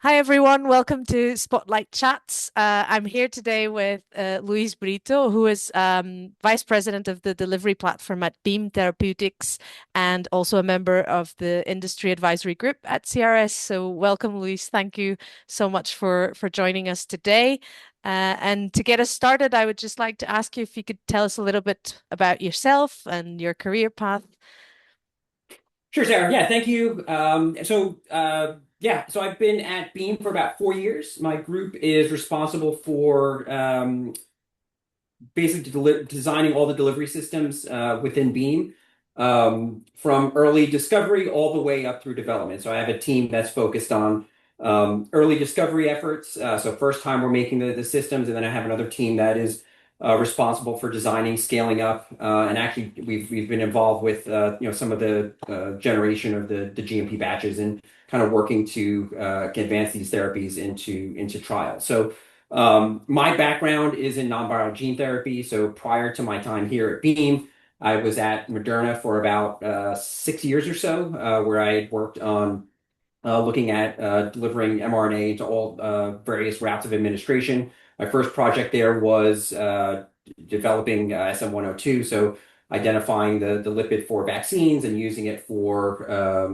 Hi everyone, welcome to Spotlight Chats. I'm here today with Luis Brito, who is Vice President of the delivery platform at Beam Therapeutics and also a member of the industry advisory group at CRS. So welcome, Luis. Thank you so much for joining us today. And to get us started, I would just like to ask you if you could tell us a little bit about yourself and your career path. Sure, Sarah. Yeah, thank you. So I've been at Beam for about 4 years. My group is responsible for basically designing all the delivery systems within Beam, from early discovery all the way up through development. So I have a team that's focused on early discovery efforts. So first time we're making the systems, and then I have another team that is responsible for designing, scaling up, and actually we've been involved with some of the generation of the GMP batches and kind of working to advance these therapies into trials. So my background is in non-viral gene therapy. So prior to my time here at Beam, I was at Moderna for about 6 years or so, where I had worked on looking at delivering mRNA to all various routes of administration. My first project there was developing SM-102, so identifying the lipid for vaccines and using it for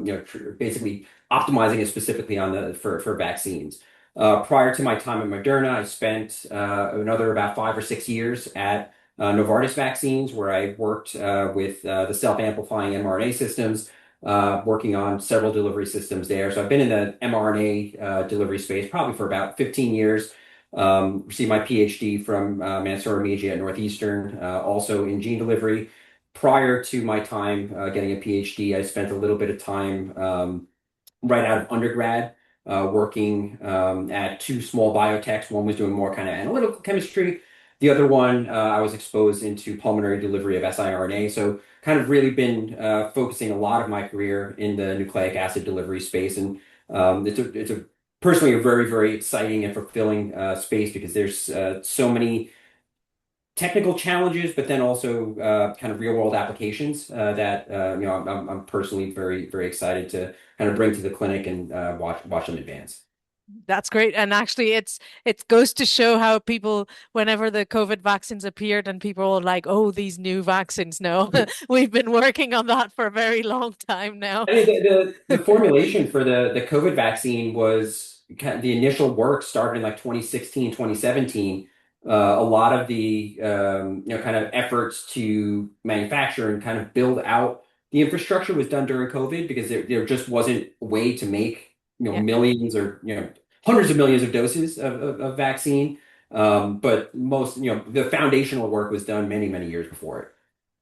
basically optimizing it specifically on the for vaccines. Prior to my time at Moderna, I spent another about 5 or 6 years at Novartis Vaccines, where I worked with the self-amplifying mRNA systems, working on several delivery systems there. So I've been in the mRNA delivery space probably for about 15 years. Received my PhD from Mansour Media at Northeastern, also in gene delivery. Prior to my time getting a PhD, I spent a little bit of time right out of undergrad, working at two small biotechs. One was doing more kind of analytical chemistry. The other one, I was exposed into pulmonary delivery of siRNA. So kind of really been focusing a lot of my career in the nucleic acid delivery space. And it's personally a very, very exciting and fulfilling space because there's so many technical challenges, but then also kind of real world applications that I'm personally very very excited to kind of bring to the clinic and watch them advance. That's great. And actually it goes to show how people, whenever the COVID vaccines appeared and people were like, oh, these new vaccines. No, we've been working on that for a very long time now. I mean, the formulation for the COVID vaccine was kind of the initial work started in like 2016, 2017. A lot of the kind of efforts to manufacture and kind of build out the infrastructure was done during COVID because there just wasn't a way to make Yeah. millions or hundreds of millions of doses of vaccine. But most the foundational work was done many many years before it.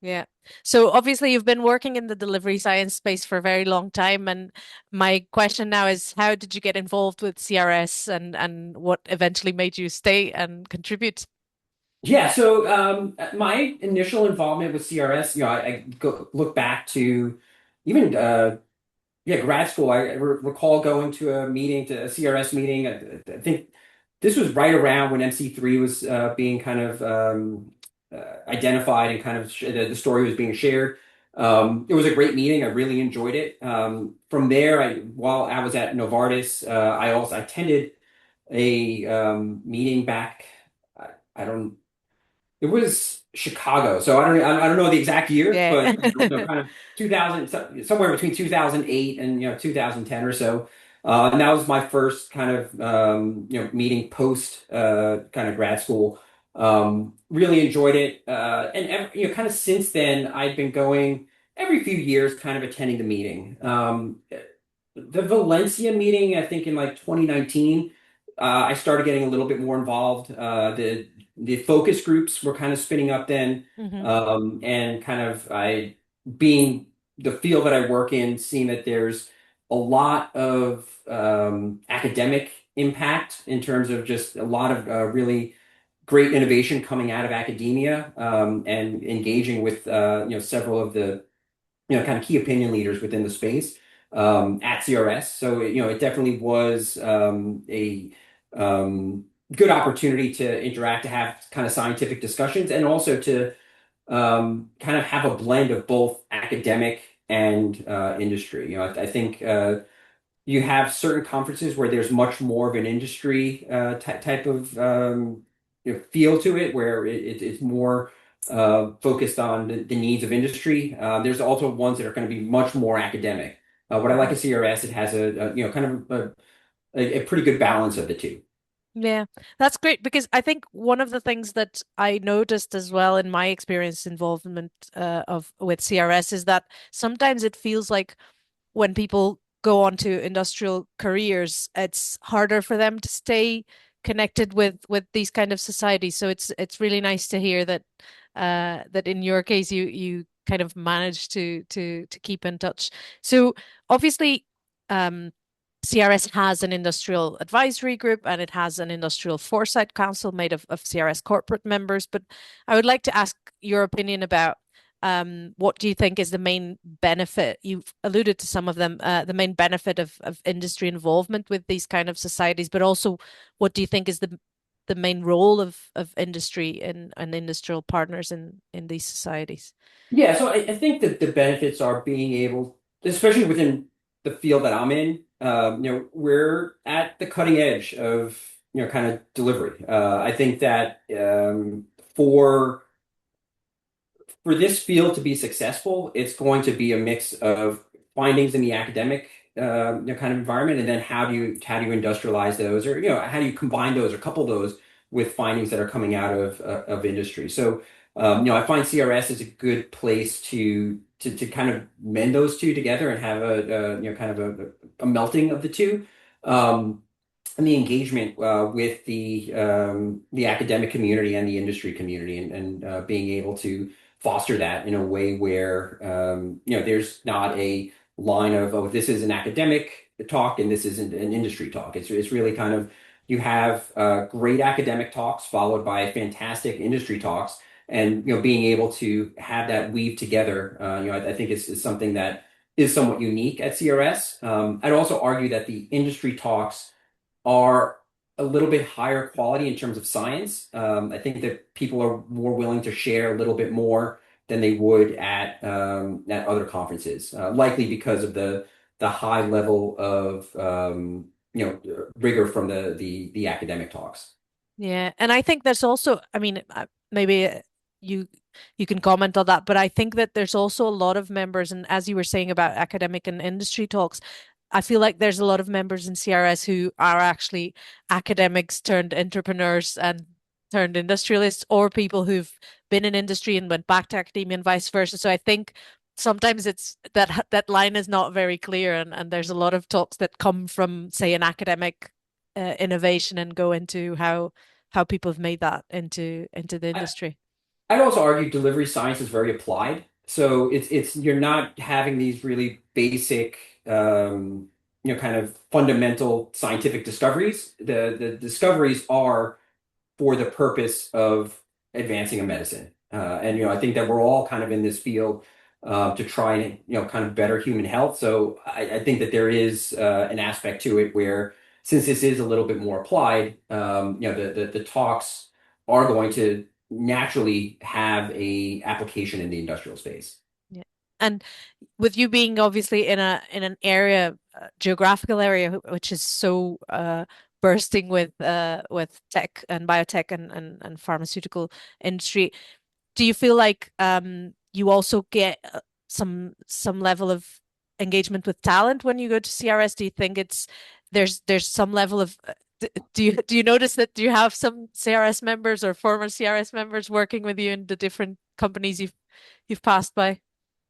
Yeah. So obviously you've been working in the delivery science space for a very long time. And my question now is, how did you get involved with CRS and what eventually made you stay and contribute? Yeah, so my initial involvement with CRS, look back to even grad school. I recall going to a meeting, to a CRS meeting. I think this was right around when MC3 was being kind of identified and kind of the story was being shared. It was a great meeting. I really enjoyed it. From there, while I was at Novartis, I also attended a meeting back. I don't. It was Chicago, so I don't know the exact year, Yeah. but kind of 2000, somewhere between 2008 and 2010 or so. And that was my first kind of meeting post kind of grad school. Really enjoyed it, and kind of since then I've been going every few years, kind of attending the meeting. The Valencia meeting, I think in like 2019, I started getting a little bit more involved. The focus groups were kind of spinning up then, hmm and kind of I being the field that I work in, seeing that there's a lot of academic impact in terms of just a lot of really great innovation coming out of academia, and engaging with several of the kind of key opinion leaders within the space at CRS. So it definitely was a good opportunity to interact, to have kind of scientific discussions, and also to kind of have a blend of both academic and industry. I think you have certain conferences where there's much more of an industry type of feel to it, where it's more focused on the needs of industry. There's also ones that are going to be much more academic. What I like at CRS, it has kind of a pretty good balance of the two. Yeah, that's great because I think one of the things that I noticed as well in my experience involvement of with CRS is that sometimes it feels like when people go on to industrial careers, it's harder for them to stay connected with these kind of societies. So it's really nice to hear that that in your case you kind of managed to keep in touch. So obviously, um, CRS has an industrial advisory group and it has an industrial foresight council made of CRS corporate members. But I would like to ask your opinion about what do you think is the main benefit? You've alluded to some of them, the main benefit of industry involvement with these kind of societies, but also what do you think is the main role of industry and industrial partners in these societies? Yeah, so I think that the benefits are being able, especially within the field that I'm in, we're at the cutting edge of, kind of delivery. I think that for this field to be successful, it's going to be a mix of findings in the academic kind of environment, and then how do you industrialize those, or how do you combine those or couple those with findings that are coming out of industry. So I find CRS is a good place to kind of mend those two together and have kind of a melting of the two. And the engagement with the academic community and the industry community, and being able to foster that in a way where there's not a line of, oh, this is an academic talk and this isn't an industry talk. It's really kind of, you have great academic talks followed by fantastic industry talks, and being able to have that weave together, I think is something that is somewhat unique at CRS. I'd also argue that the industry talks are a little bit higher quality in terms of science. I think that people are more willing to share a little bit more than they would at other conferences, likely because of the high level of rigor from the academic talks. Yeah, and I think there's also, I mean, maybe you you can comment on that, but I think that there's also a lot of members, and as you were saying about academic and industry talks, I feel like there's a lot of members in CRS who are actually academics turned entrepreneurs and turned industrialists, or people who've been in industry and went back to academia and vice versa. So I think sometimes it's that line is not very clear, and there's a lot of talks that come from, say, an academic innovation and go into how people have made that into the I, industry. I'd also argue delivery science is very applied. So it's you're not having these really basic, kind of fundamental scientific discoveries. The discoveries are for the purpose of advancing a medicine. And I think that we're all kind of in this field to try and kind of better human health. So I think that there is an aspect to it where, since this is a little bit more applied, the talks are going to naturally have a application in the industrial space. Yeah. And with you being obviously in an area, geographical area which is so bursting with tech and biotech and pharmaceutical industry, do you feel like you also get some level of engagement with talent when you go to CRS? Do you think there's some level of do you notice that, do you have some CRS members or former CRS members working with you in the different companies you've passed by?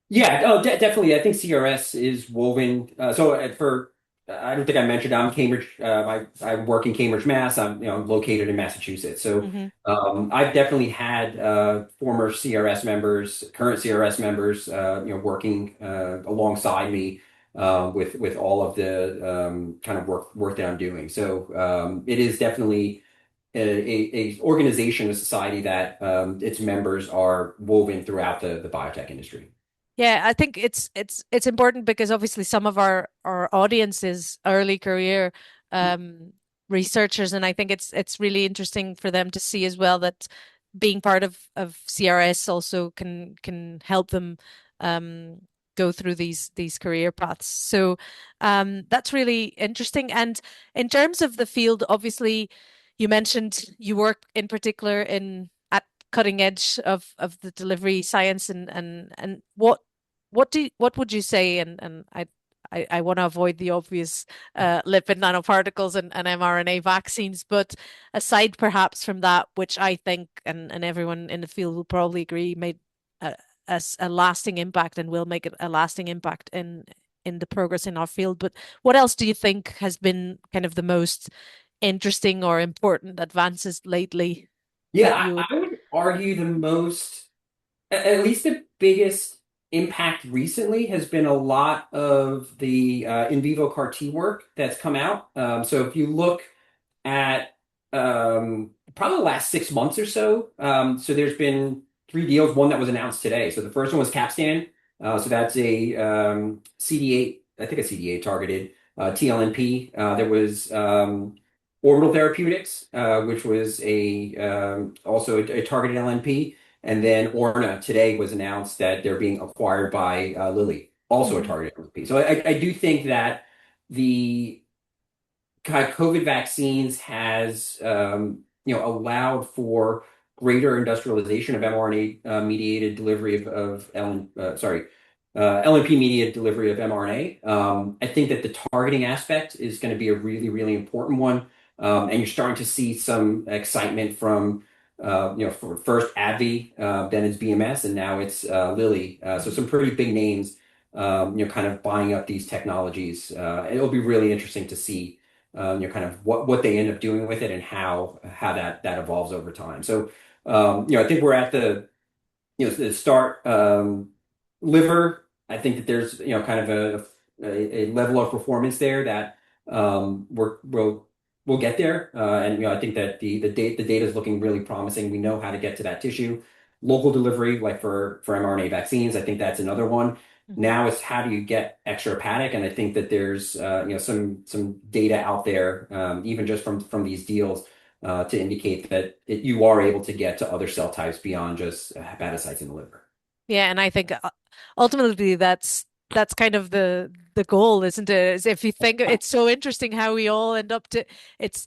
Yeah, oh, de definitely. I think CRS is woven. I don't think I mentioned I'm Cambridge. I work in Cambridge, Mass. I'm located in Massachusetts. So Hmm. I've definitely had former CRS members, current CRS members, working alongside me with all of the kind of work that I'm doing. So it is definitely a organization, a society that its members are woven throughout the biotech industry. Yeah, I think it's important because obviously some of our audience is early career um researchers, and I think it's really interesting for them to see as well that being part of CRS also can help them um go through these career paths. So that's really interesting. And in terms of the field, obviously, you mentioned you work in particular in at cutting edge of the delivery science, and what would you say? And I want to avoid the obvious lipid nanoparticles and mRNA vaccines, but aside perhaps from that, which I think and everyone in the field will probably agree made a, a lasting impact and will make it a lasting impact in the progress in our field. But what else do you think has been kind of the most interesting or important advances lately Yeah, that you would? I would argue the most, at least the biggest impact recently has been a lot of the in vivo CAR T work that's come out. So if you look at probably the last 6 months or so. So there's been three deals, one that was announced today. So the first one was Capstan. So that's a CD8, I think a CD8 targeted TLNP. There was Orbital Therapeutics, which was a also a targeted LNP. And then Orna today was announced that they're being acquired by Lilly, also a Mhm. targeted LNP. So I do think that the COVID vaccines has allowed for greater industrialization of mRNA mediated delivery of LNP mediated delivery of mRNA. I think that the targeting aspect is going to be a really, really important one. And you're starting to see some excitement from for first AbbVie, then it's BMS, and now it's Lilly. So some pretty big names, kind of buying up these technologies. It'll be really interesting to see kind of what they end up doing with it and how that evolves over time. So, I think we're at the start. Liver, I think that there's kind of a level of performance there that we'll get there. And I think that the data is looking really promising. We know how to get to that tissue. Local delivery, like for mRNA vaccines, I think that's another one. Mhm. Now it's how do you get extrahepatic, and I think that there's some data out there, even just from these deals, to indicate that you are able to get to other cell types beyond just hepatocytes in the liver. Yeah, and I think ultimately that's kind of the goal, isn't it? Is if you think it's so interesting how we all end up to it's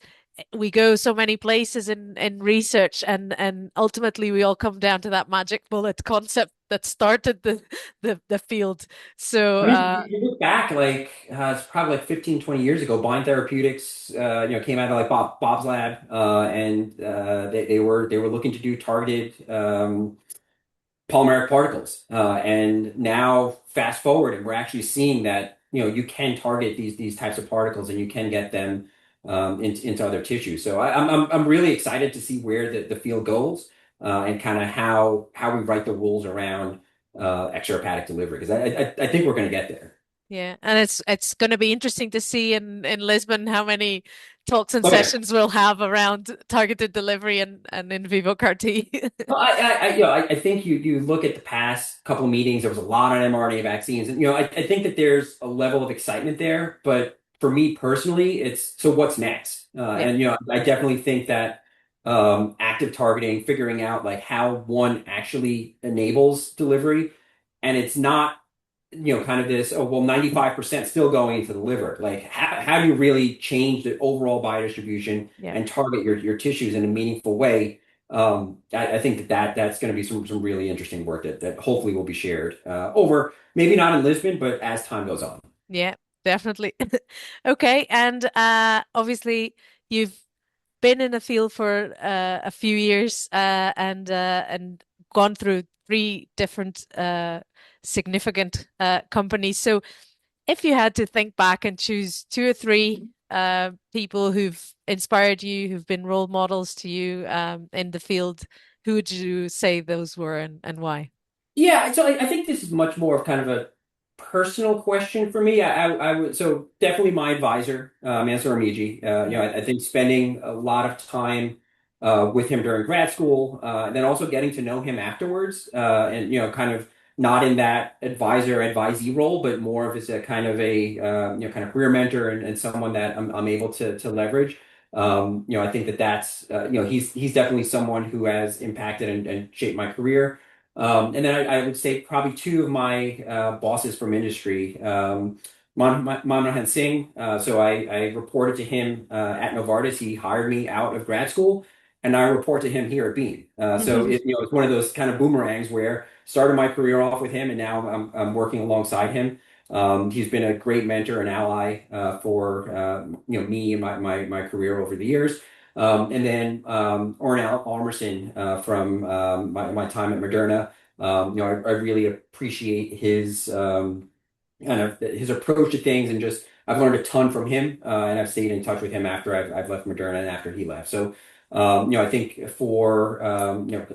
we go so many places in research and ultimately we all come down to that magic bullet concept that started the field. So I mean, you look back like it's probably like 15, 20 years ago, Bind Therapeutics, came out of like Bob's lab, and they were looking to do targeted polymeric particles. And now fast forward, and we're actually seeing that you can target these types of particles, and you can get them into other tissues. So I'm really excited to see where the field goes, and kind of how we write the rules around extrahepatic delivery, because I think we're going to get there. yeah, and it's going to be interesting to see in Lisbon how many talks and Oh yeah. sessions we'll have around targeted delivery and in vivo CAR T. Well, I think you look at the past couple of meetings, there was a lot on mRNA vaccines, and I think that there's a level of excitement there. But for me personally, it's so what's next? Yeah, And I definitely think that active targeting, figuring out like how one actually enables delivery, and it's not kind of this, oh, well, 95% still going into the liver. Like, how do you really change the overall biodistribution yeah. and target your tissues in a meaningful way? I think that's going to be some really interesting work that hopefully will be shared over maybe not in Lisbon, but as time goes on. Yeah, definitely. Okay, and obviously you've been in the field for a few years and gone through three different significant companies. So if you had to think back and choose two or three people who've inspired you, who've been role models to you in the field, who would you say those were and why? Yeah, so I think this is much more of kind of a personal question for me. I would so definitely my advisor, Mansur Amiji. I think spending a lot of time with him during grad school, and then also getting to know him afterwards, and kind of not in that advisor advisee role, but more of as a kind of a kind of career mentor and someone that I'm able to leverage. I think that's he's definitely someone who has impacted and shaped my career. And then I would say probably two of my bosses from industry, Manmohan Singh. So I reported to him at Novartis. He hired me out of grad school, and I report to him here at Beam. So it's one of those kind of boomerangs where started my career off with him, and now I'm working alongside him. He's been a great mentor and ally for me and my career over the years. And then Ornell Almerson from my time at Moderna. I really appreciate his kind of his approach to things, and just I've learned a ton from him, and I've stayed in touch with him after I've left Moderna and after he left. So, I think for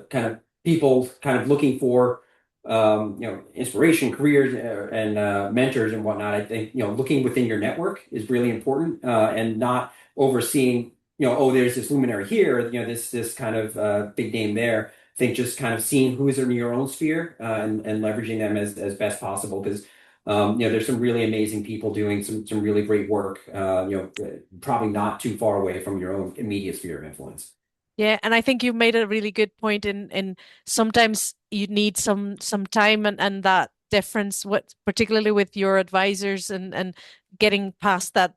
kind of people kind of looking for inspiration, careers, and mentors and whatnot. I think looking within your network is really important, and not overseeing. Oh, there's this luminary here, this kind of big name there. I think just kind of seeing who's in your own sphere, and leveraging them as best possible, because there's some really amazing people doing some really great work, probably not too far away from your own immediate sphere of influence. Yeah, and I think you made a really good point in sometimes you need some time and that difference, what particularly with your advisors and getting past that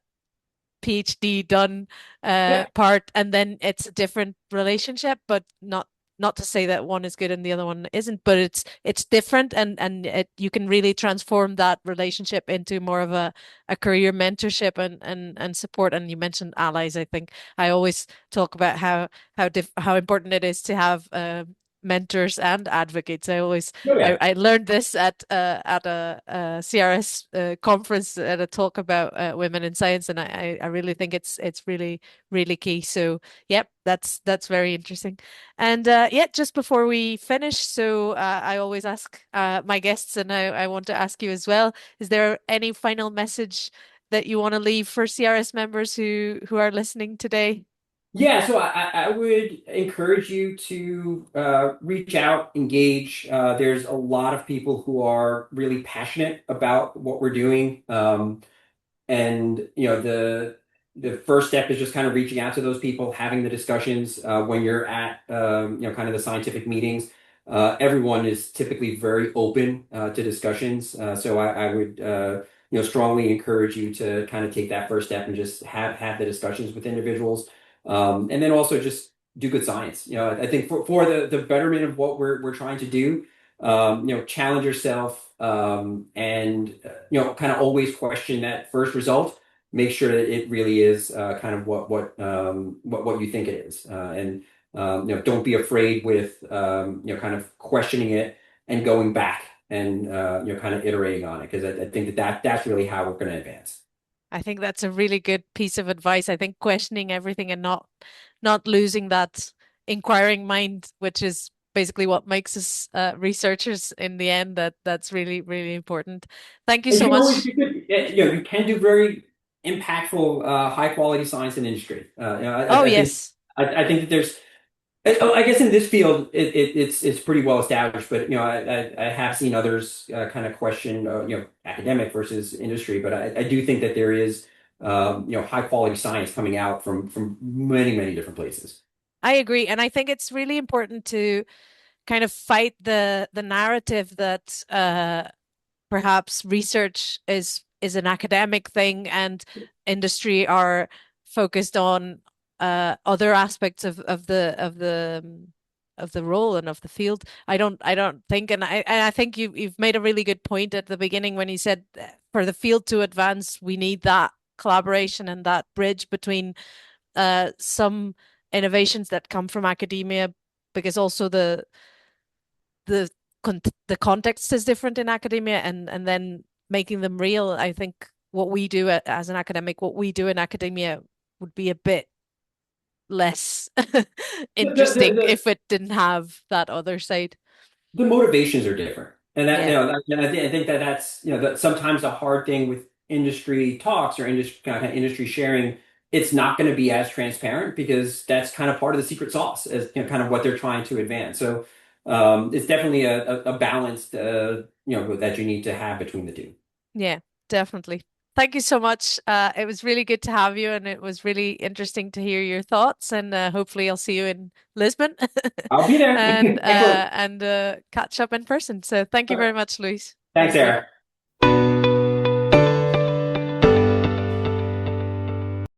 PhD done Yeah. part, and then it's a different relationship, but not to say that one is good and the other one isn't, but it's different, and you can really transform that relationship into more of a career mentorship and support. And you mentioned allies. I think I always talk about how important it is to have mentors and advocates. I always Oh yeah. I learned this at a CRS conference at a talk about women in science, and I really think it's really key. So yep, that's very interesting. And yeah, just before we finish, so I always ask my guests, and I want to ask you as well, is there any final message that you want to leave for CRS members who are listening today? Yeah, so I would encourage you to reach out, engage. There's a lot of people who are really passionate about what we're doing. And the first step is just kind of reaching out to those people, having the discussions when you're at kind of the scientific meetings. Everyone is typically very open to discussions, so I would strongly encourage you to kind of take that first step and just have the discussions with individuals, and then also just do good science. I think for the betterment of what we're trying to do, challenge yourself, and kind of always question that first result. Make sure that it really is kind of what you think it is, and don't be afraid with kind of questioning it and going back and kind of iterating on it, because I think that's really how we're going to advance. I think that's a really good piece of advice. I think questioning everything and not losing that inquiring mind, which is basically what makes us researchers in the end. That's really important. Thank you And so you can always much. do good. You can do very impactful, high quality science in industry. Oh I think yes. I think that there's. I guess in this field, it's pretty well established, but I have seen others kind of question academic versus industry, but I do think that there is high quality science coming out from many different places. I agree. And I think it's really important to kind of fight the narrative that perhaps research is an academic thing and industry are focused on other aspects of the role and of the field. I don't think, and I think you've made a really good point at the beginning when you said for the field to advance, we need that collaboration and that bridge between some innovations that come from academia, because also the the context is different in academia, and then making them real. I think what we do as an academic, what we do in academia would be a bit less The, the, the, interesting the if it didn't have that other side. the motivations are different, and that Yeah. I think that that's that sometimes a hard thing with industry talks or industry kind of industry sharing. It's not going to be as transparent, because that's kind of part of the secret sauce, as kind of what they're trying to advance. So it's definitely a balanced that you need to have between the two. Yeah, definitely. thank you so much. It was really good to have you, and it was really interesting to hear your thoughts. And hopefully, I'll see you in Lisbon I'll be there. Excellent. and catch up in person. So, thank you very much, Luis. Thanks, Thank you. Sarah.